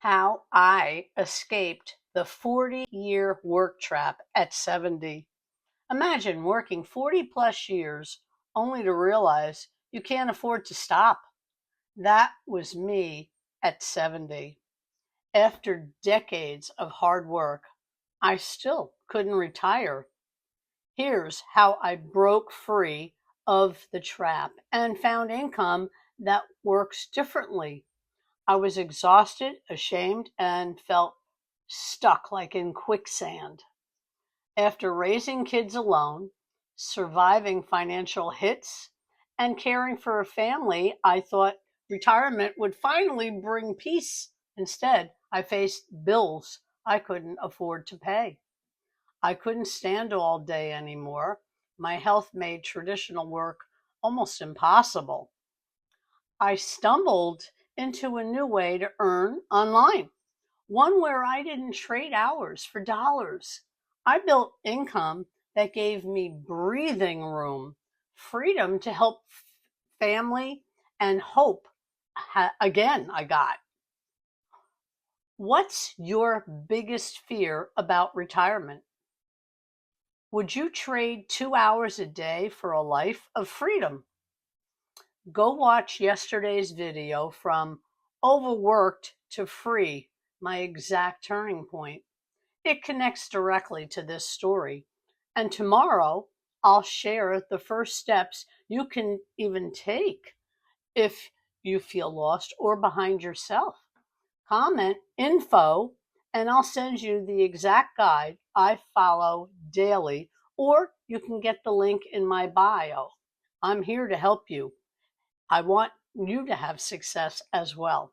How I escaped the 40-year work trap at 70. Imagine working 40 plus years only to realize you can't afford to stop. That was me at 70. After decades of hard work, I still couldn't retire. Here's how I broke free of the trap and found income that works differently. I was exhausted, ashamed, and felt stuck like in quicksand. After raising kids alone, surviving financial hits, and caring for a family, I thought retirement would finally bring peace. Instead, I faced bills I couldn't afford to pay. I couldn't stand all day anymore. My health made traditional work almost impossible. I stumbled into a new way to earn online, one where I didn't trade hours for dollars. I built income that gave me breathing room, freedom to help family, and hope again I got. What's your biggest fear about retirement? Would you trade 2 hours a day for a life of freedom? Go watch yesterday's video from overworked to free, my exact turning point. It connects directly to this story. And tomorrow, I'll share the first steps you can even take if you feel lost or behind yourself. Comment info, and I'll send you the exact guide I follow daily, or you can get the link in my bio. I'm here to help you. I want you to have success as well.